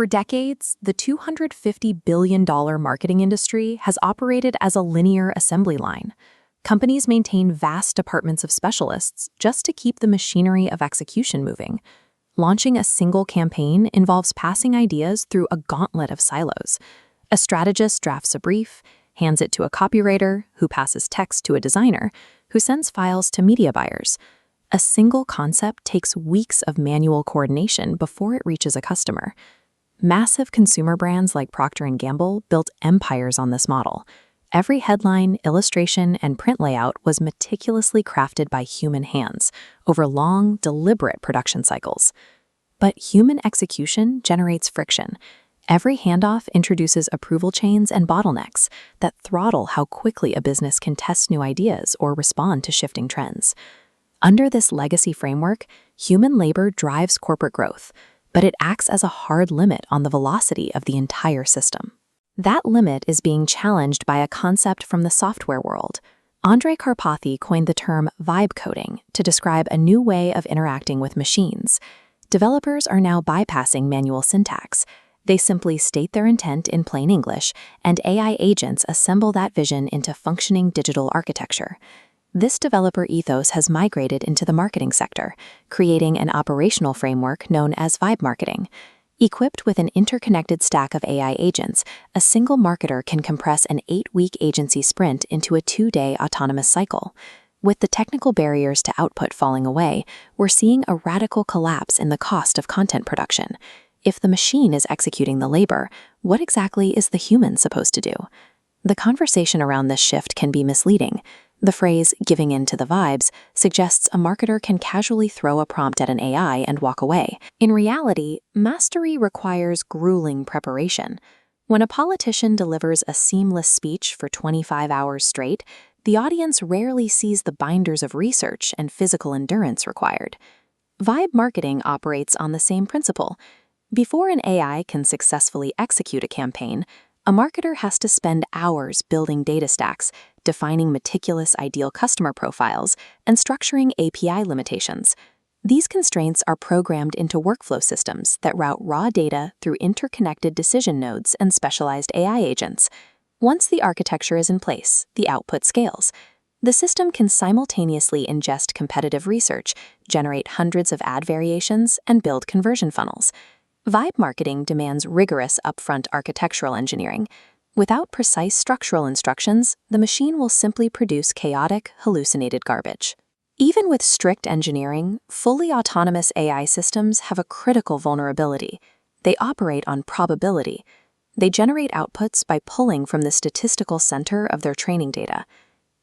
For decades, the $250 billion marketing industry has operated as a linear assembly line. Companies maintain vast departments of specialists just to keep the machinery of execution moving. Launching a single campaign involves passing ideas through a gauntlet of silos. A strategist drafts a brief, hands it to a copywriter, who passes text to a designer, who sends files to media buyers. A single concept takes weeks of manual coordination before it reaches a customer. Massive consumer brands like Procter & Gamble built empires on this model. Every headline, illustration, and print layout was meticulously crafted by human hands over long, deliberate production cycles. But human execution generates friction. Every handoff introduces approval chains and bottlenecks that throttle how quickly a business can test new ideas or respond to shifting trends. Under this legacy framework, human labor drives corporate growth, but it acts as a hard limit on the velocity of the entire system. That limit is being challenged by a concept from the software world. Andrej Karpathy coined the term vibe coding to describe a new way of interacting with machines. Developers are now bypassing manual syntax. They simply state their intent in plain English, and AI agents assemble that vision into functioning digital architecture. This developer ethos has migrated into the marketing sector, creating an operational framework known as vibe marketing. Equipped with an interconnected stack of AI agents, a single marketer can compress an 8-week agency sprint into a 2-day autonomous cycle. With the technical barriers to output falling away, we're seeing a radical collapse in the cost of content production. If the machine is executing the labor, what exactly is the human supposed to do? The conversation around this shift can be misleading. The phrase, giving in to the vibes, suggests a marketer can casually throw a prompt at an AI and walk away. In reality, mastery requires grueling preparation. When a politician delivers a seamless speech for 25 hours straight, the audience rarely sees the binders of research and physical endurance required. Vibe marketing operates on the same principle. Before an AI can successfully execute a campaign, a marketer has to spend hours building data stacks, defining meticulous ideal customer profiles, and structuring API limitations. These constraints are programmed into workflow systems that route raw data through interconnected decision nodes and specialized AI agents. Once the architecture is in place, the output scales. The system can simultaneously ingest competitive research, generate hundreds of ad variations, and build conversion funnels. Vibe marketing demands rigorous upfront architectural engineering. Without precise structural instructions, the machine will simply produce chaotic, hallucinated garbage. Even with strict engineering, fully autonomous AI systems have a critical vulnerability. They operate on probability. They generate outputs by pulling from the statistical center of their training data.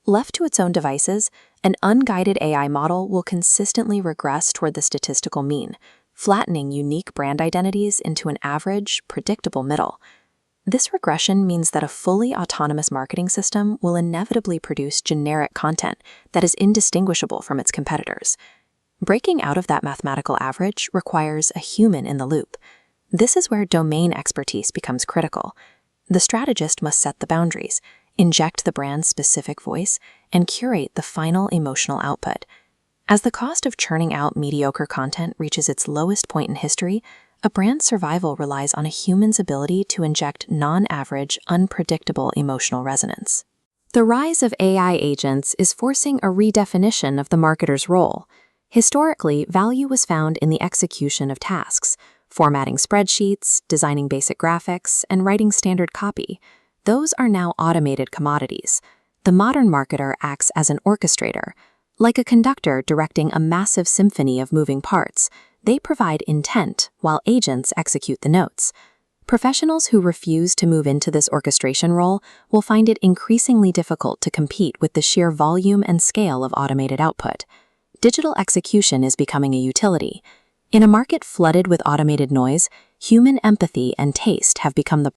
Left to its own devices, an unguided AI model will consistently regress toward the statistical mean, flattening unique brand identities into an average, predictable middle. This regression means that a fully autonomous marketing system will inevitably produce generic content that is indistinguishable from its competitors. Breaking out of that mathematical average requires a human in the loop. This is where domain expertise becomes critical. The strategist must set the boundaries, inject the brand's specific voice, and curate the final emotional output. As the cost of churning out mediocre content reaches its lowest point in history, a brand's survival relies on a human's ability to inject non-average, unpredictable emotional resonance. The rise of AI agents is forcing a redefinition of the marketer's role. Historically, value was found in the execution of tasks, formatting spreadsheets, designing basic graphics, and writing standard copy. Those are now automated commodities. The modern marketer acts as an orchestrator. Like a conductor directing a massive symphony of moving parts, they provide intent while agents execute the notes. Professionals who refuse to move into this orchestration role will find it increasingly difficult to compete with the sheer volume and scale of automated output. Digital execution is becoming a utility. In a market flooded with automated noise, human empathy and taste have become the